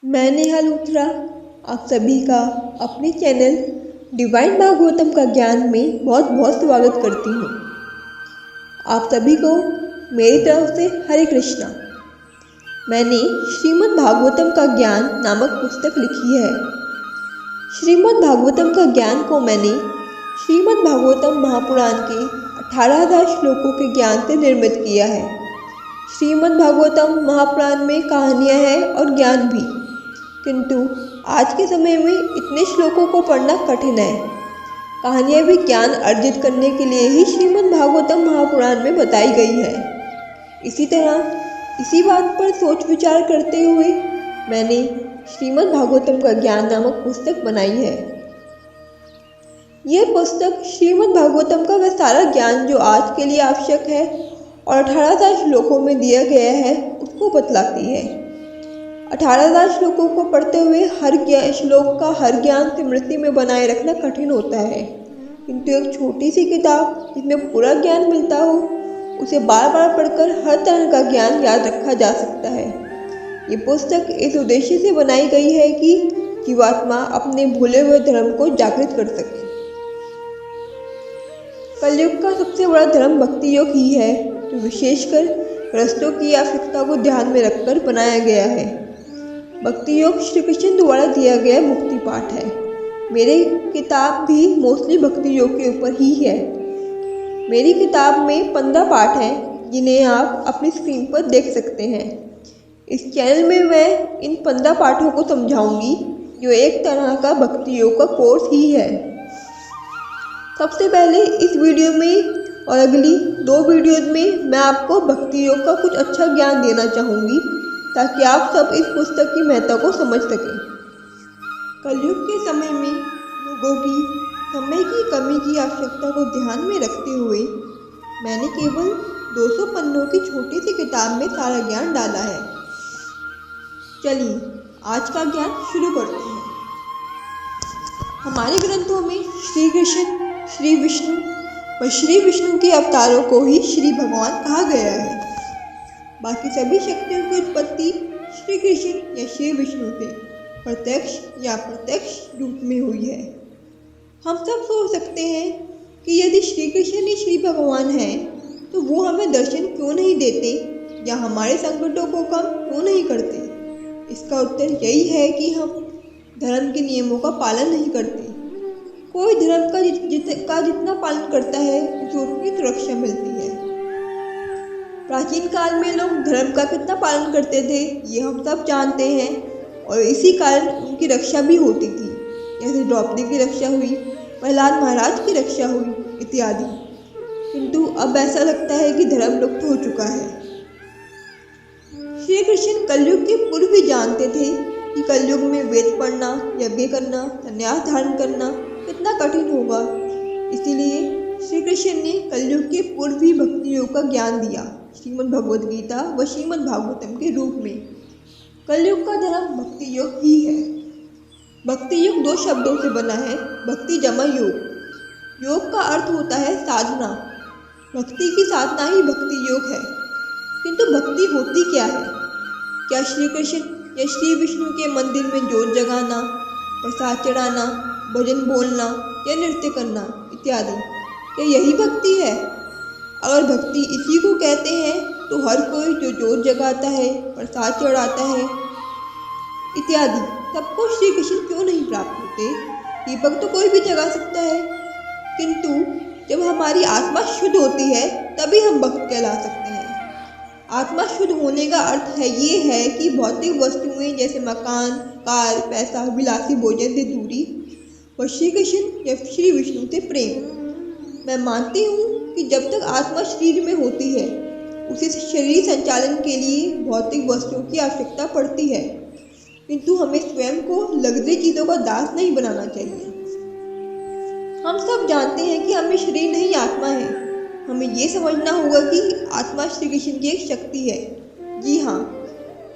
मैं नेहा लूथरा आप सभी का अपने चैनल डिवाइन भागवतम का ज्ञान में बहुत बहुत स्वागत करती हूँ। आप सभी को मेरी तरफ से हरे कृष्णा। मैंने श्रीमद् भागवतम का ज्ञान नामक पुस्तक लिखी है। श्रीमद् भागवतम का ज्ञान को मैंने श्रीमद् भागवतम महापुराण के 18,000 श्लोकों के ज्ञान से निर्मित किया है। श्रीमद् भागवतम महापुराण में कहानियाँ हैं और ज्ञान भी, किंतु आज के समय में इतने श्लोकों को पढ़ना कठिन है। कहानियाँ भी ज्ञान अर्जित करने के लिए ही श्रीमद् भागवतम महापुराण में बताई गई है। इसी तरह इसी बात पर सोच विचार करते हुए मैंने श्रीमद् भागवतम का ज्ञान नामक पुस्तक बनाई है। यह पुस्तक श्रीमद् भागवतम का वह सारा ज्ञान जो आज के लिए आवश्यक है और 18,000 श्लोकों में दिया गया है उसको बतलाती है। 18,000 श्लोकों को पढ़ते हुए हर श्लोक का हर ज्ञान स्मृति में बनाए रखना कठिन होता है, किंतु एक छोटी सी किताब जिसमें पूरा ज्ञान मिलता हो उसे बार बार पढ़कर हर तरह का ज्ञान याद रखा जा सकता है। ये पुस्तक इस उद्देश्य से बनाई गई है कि जीवात्मा अपने भूले हुए धर्म को जागृत कर सके। कलयुग का सबसे बड़ा धर्म भक्ति योग ही है, जो विशेषकर गृहस्थों की आवश्यकता को ध्यान में रखकर बनाया गया है। भक्ति योग श्री कृष्ण द्वारा दिया गया मुक्ति पाठ है। मेरी किताब भी मोस्टली भक्ति योग के ऊपर ही है। मेरी किताब में 15 पाठ हैं जिन्हें आप अपनी स्क्रीन पर देख सकते हैं। इस चैनल में मैं इन 15 पाठों को समझाऊंगी, जो एक तरह का भक्ति योग का कोर्स ही है। सबसे पहले इस वीडियो में और अगली 2 वीडियोज में मैं आपको भक्ति योग का कुछ अच्छा ज्ञान देना चाहूँगी, ताकि आप सब इस पुस्तक की महत्ता को समझ सकें। कलयुग के समय में लोगों की समय की कमी की आवश्यकता को ध्यान में रखते हुए मैंने केवल 200 पन्नों की छोटी सी किताब में सारा ज्ञान डाला है। चलिए आज का ज्ञान शुरू करते हैं। हमारे ग्रंथों में श्री कृष्ण, श्री विष्णु व श्री विष्णु के अवतारों को ही श्री भगवान कहा गया है। बाकी सभी शक्तियों की उत्पत्ति श्री कृष्ण या श्री विष्णु से प्रत्यक्ष या अप्रत्यक्ष रूप में हुई है। हम सब सोच सकते हैं कि यदि श्री कृष्ण ही श्री भगवान हैं तो वो हमें दर्शन क्यों नहीं देते या हमारे संकटों को कम क्यों नहीं करते। इसका उत्तर यही है कि हम धर्म के नियमों का पालन नहीं करते। कोई धर्म का जितना पालन करता है उसे उतनी सुरक्षा मिलती है। प्राचीन काल में लोग धर्म का कितना पालन करते थे ये हम सब जानते हैं, और इसी कारण उनकी रक्षा भी होती थी। जैसे द्रौपदी की रक्षा हुई, प्रहलाद महाराज की रक्षा हुई इत्यादि। किंतु अब ऐसा लगता है कि धर्म लुप्त हो चुका है। श्री कृष्ण कलयुग के पूर्व भी जानते थे कि कलयुग में वेद पढ़ना, यज्ञ करना, संन्यास धारण करना कितना कठिन होगा। इसीलिए श्री कृष्ण ने कलयुग के पूर्व भी भक्ति योग का ज्ञान दिया, श्रीमद् भगवद गीता व श्रीमद् भागवतम के रूप में। कलयुग का धर्म भक्ति योग ही है। भक्ति योग 2 शब्दों से बना है, भक्ति जमा योग। योग का अर्थ होता है साधना। भक्ति की साधना ही भक्ति योग है। किंतु भक्ति होती क्या है? क्या श्री कृष्ण या श्री विष्णु के मंदिर में जोत जगाना, प्रसाद चढ़ाना, भजन बोलना या नृत्य करना इत्यादि, क्या यही भक्ति है? अगर भक्ति इसी को कहते हैं तो हर कोई जो जोत जगाता है, प्रसाद चढ़ाता है इत्यादि, सबको श्री कृष्ण क्यों नहीं प्राप्त होते? दीपक तो कोई भी जगा सकता है। किंतु जब हमारी आत्मा शुद्ध होती है तभी हम भक्त कहला सकते हैं। आत्मा शुद्ध होने का अर्थ है ये है कि भौतिक वस्तुएं जैसे मकान, कार, पैसा, विलासी भोजन से दूरी और श्री कृष्ण या श्री विष्णु से प्रेम। मैं मानती हूँ कि जब तक आत्मा शरीर में होती है उसे शरीर संचालन के लिए भौतिक वस्तुओं की आवश्यकता पड़ती है, किंतु हमें स्वयं को लग्जरी चीज़ों का दास नहीं बनाना चाहिए। हम सब जानते हैं कि हमें शरीर नहीं आत्मा है। हमें ये समझना होगा कि आत्मा श्री कृष्ण की एक शक्ति है। जी हाँ,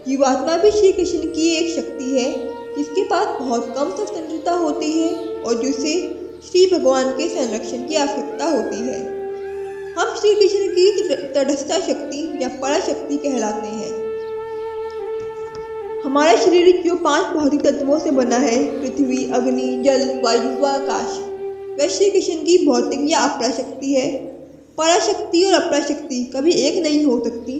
जीवात्मा भी श्री कृष्ण की एक शक्ति है, जिसके पास बहुत कम स्वतंत्रता होती है और जिसे श्री भगवान के संरक्षण की आवश्यकता होती है। हम श्री कृष्ण की तटस्थ शक्ति या पराशक्ति कहलाते हैं। हमारा शरीर जो 5 भौतिक तत्वों से बना है, पृथ्वी, अग्नि, जल, वायु व आकाश, वह श्री कृष्ण की भौतिक या अपराशक्ति है। पराशक्ति और अपराशक्ति कभी एक नहीं हो सकती।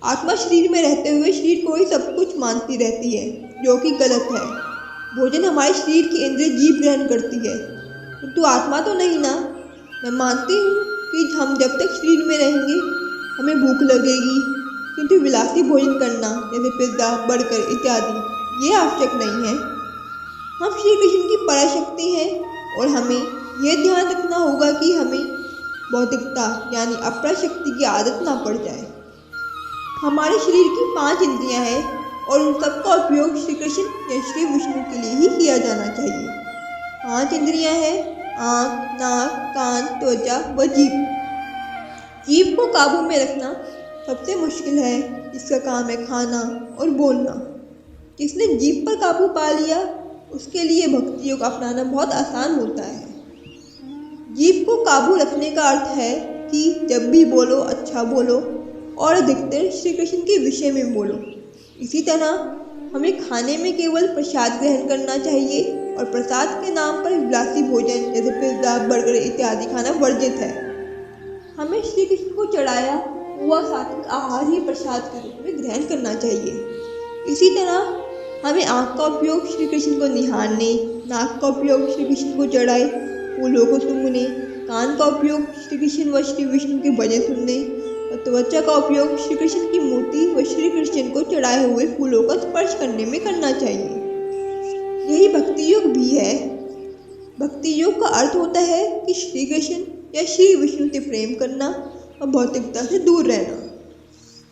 आत्मा शरीर में रहते हुए शरीर को ही सब कुछ मानती रहती है, जो कि गलत है। भोजन हमारे शरीर की इंद्रिय जीभ ग्रहण करती है, किंतु आत्मा तो नहीं ना। मैं मानती हूँ कि हम जब तक शरीर में रहेंगे हमें भूख लगेगी, किंतु विलासी भोजन करना जैसे पिज्जा, बर्गर इत्यादि ये आवश्यक नहीं है। हम श्री कृष्ण की पराशक्ति हैं और हमें यह ध्यान रखना होगा कि हमें भौतिकता यानी अपराशक्ति की आदत ना पड़ जाए। हमारे शरीर की 5 इंद्रियां हैं और उन सबका उपयोग श्री कृष्ण या श्री विष्णु के लिए ही किया जाना चाहिए। 5 इंद्रियां हैं: आँख, नाक, कान, त्वचा व जीभ। जीभ को काबू में रखना सबसे मुश्किल है। इसका काम है खाना और बोलना। जिसने जीभ पर काबू पा लिया उसके लिए भक्ति योग अपनाना बहुत आसान होता है। जीभ को काबू रखने का अर्थ है कि जब भी बोलो अच्छा बोलो और अधिकतर श्री कृष्ण के विषय में बोलो। इसी तरह हमें खाने में केवल प्रसाद ग्रहण करना चाहिए और प्रसाद के नाम पर विलासी भोजन जैसे पिज्जा, बर्गर इत्यादि खाना वर्जित है। हमें श्री कृष्ण को चढ़ाया हुआ सात्विक आहार ही प्रसाद के रूप में ग्रहण करना चाहिए। इसी तरह हमें आँख का उपयोग श्री कृष्ण को निहारने, नाक का उपयोग श्री कृष्ण को चढ़ाए फूलों को सूंघने, कान का उपयोग श्री कृष्ण व श्री विष्णु के भजन सुनने और त्वचा का उपयोग श्री कृष्ण की मूर्ति व श्री कृष्ण को चढ़ाए हुए फूलों का स्पर्श करने में करना चाहिए। यही भक्ति योग भी है। भक्ति योग का अर्थ होता है कि श्री कृष्ण या श्री विष्णु से प्रेम करना और भौतिकता से दूर रहना।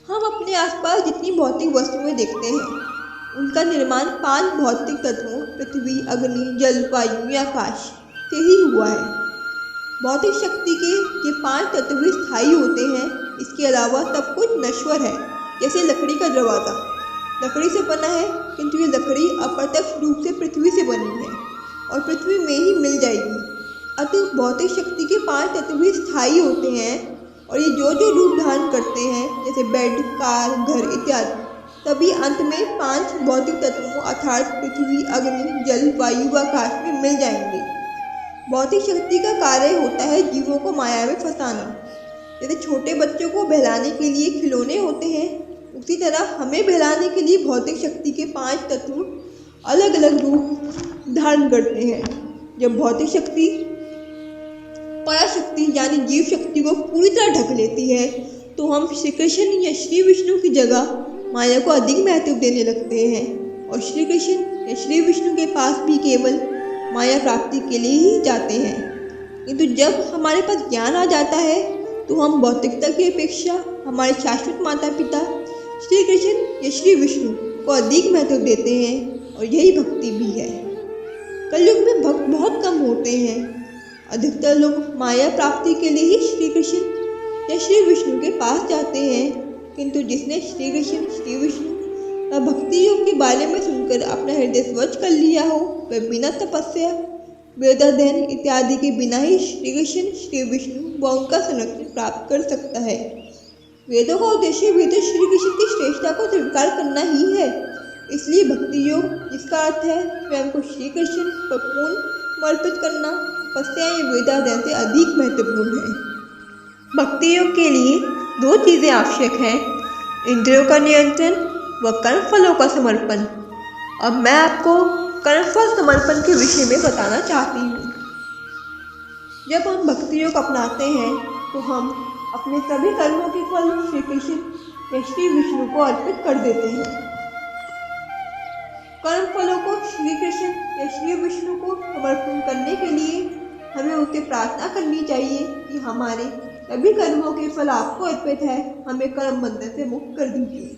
हम अपने आसपास जितनी भौतिक वस्तुएं देखते हैं उनका निर्माण 5 भौतिक तत्वों पृथ्वी, अग्नि, जल, वायु या आकाश से ही हुआ है। भौतिक शक्ति के ये 5 तत्व भी स्थायी होते हैं। इसके अलावा सब कुछ नश्वर है, जैसे लकड़ी का दरवाज़ा लकड़ी से बना है, किंतु ये लकड़ी अप्रत्यक्ष रूप से पृथ्वी से बनी है और पृथ्वी में ही मिल जाएगी। अतः भौतिक शक्ति के 5 तत्व भी स्थायी होते हैं और ये जो जो रूप धारण करते हैं जैसे बेड, कार, घर इत्यादि, तभी अंत में 5 भौतिक तत्वों अर्थात पृथ्वी, अग्नि, जल, वायु व आकाश में मिल जाएंगे। भौतिक शक्ति का कार्य होता है जीवों को माया में फंसाना। जैसे छोटे बच्चों को बहलाने के लिए खिलौने होते हैं, उसी तरह हमें बहलाने के लिए भौतिक शक्ति के 5 तत्व अलग अलग रूप धारण करते हैं। जब भौतिक शक्ति पराशक्ति यानी जीव शक्ति को पूरी तरह ढक लेती है तो हम श्री कृष्ण या श्री विष्णु की जगह माया को अधिक महत्व देने लगते हैं और श्री कृष्ण या श्री विष्णु के पास भी केवल माया प्राप्ति के लिए ही जाते हैं। किंतु जब हमारे पास ज्ञान आ जाता है तो हम भौतिकता की अपेक्षा हमारे शाश्वत माता पिता श्री कृष्ण या श्री विष्णु को अधिक महत्व देते हैं और यही भक्ति भी है। कलयुग में भक्त बहुत कम होते हैं। अधिकतर लोग माया प्राप्ति के लिए ही श्री कृष्ण या श्री विष्णु के पास जाते हैं, किंतु जिसने श्री कृष्ण, श्री विष्णु का भक्ति योग के बारे में सुनकर अपना हृदय स्वच्छ कर लिया हो, वह बिना तपस्या, वेदाध्ययन इत्यादि के बिना ही श्री कृष्ण, श्री विष्णु व उनका संरक्षण प्राप्त कर सकता है। वेदों का उद्देश्य भी तो श्री कृष्ण की श्रेष्ठता को स्वीकार करना ही है। इसलिए भक्ति योग, जिसका अर्थ है स्वयं को श्री कृष्ण पर पूर्ण समर्पित करना, तपस्या या वेदाध्ययन से अधिक महत्वपूर्ण है। भक्ति योग के लिए 2 चीज़ें आवश्यक हैं: इंद्रियों का नियंत्रण व कर्मफलों का समर्पण। अब मैं आपको कर्मफल समर्पण के विषय में बताना चाहती हूँ। जब हम भक्ति योग अपनाते हैं तो हम अपने सभी कर्मों के फल श्री कृष्ण या श्री विष्णु को अर्पित कर देते हैं। कर्म फलों को श्री कृष्ण या श्री विष्णु को समर्पण करने के लिए हमें उनसे प्रार्थना करनी चाहिए कि हमारे सभी कर्मों के फल आपको अर्पित है, हमें कर्म बंधन से मुक्त कर दीजिए।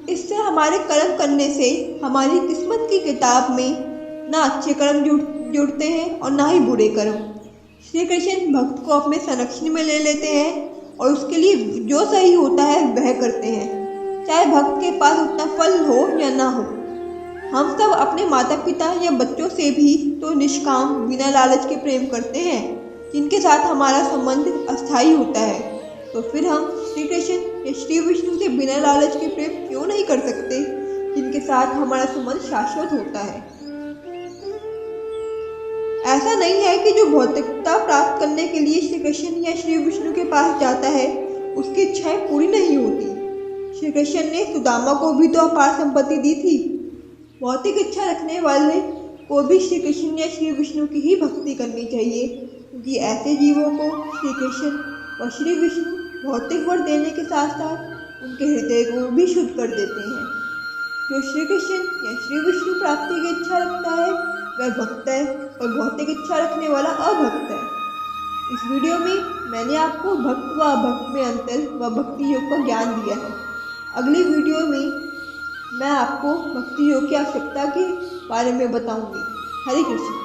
इससे हमारे कर्म करने से हमारी किस्मत की किताब में ना अच्छे कर्म जुड़ते हैं और ना ही बुरे कर्म। श्री कृष्ण भक्त को अपने संरक्षण में ले लेते हैं और उसके लिए जो सही होता है वह करते हैं, चाहे भक्त के पास उतना फल हो या ना हो। हम सब अपने माता पिता या बच्चों से भी तो निष्काम बिना लालच के प्रेम करते हैं, जिनके साथ हमारा संबंध अस्थायी होता है। तो फिर हम श्री कृष्ण या श्री विष्णु से बिना लालच के प्रेम क्यों नहीं कर सकते, जिनके साथ हमारा संबंध शाश्वत होता है। ऐसा नहीं है कि जो भौतिकता प्राप्त करने के लिए श्री कृष्ण या श्री विष्णु के पास जाता है उसकी इच्छाएं पूरी नहीं होती। श्री कृष्ण ने सुदामा को भी तो अपार संपत्ति दी थी। भौतिक इच्छा रखने वाले को भी श्री कृष्ण या श्री विष्णु की ही भक्ति करनी चाहिए, क्योंकि ऐसे जीवों को श्री कृष्ण और श्री विष्णु भौतिक वर देने के साथ साथ उनके हृदय को भी शुद्ध कर देते हैं। जो श्री कृष्ण या श्री विष्णु प्राप्ति की इच्छा रखता है वह भक्त है और भौतिक इच्छा रखने वाला अभक्त है। इस वीडियो में मैंने आपको भक्त व अभक्त में अंतर व भक्ति योग का ज्ञान दिया है। अगली वीडियो में मैं आपको भक्ति योग की आवश्यकता के बारे में बताऊंगी। हरे कृष्ण।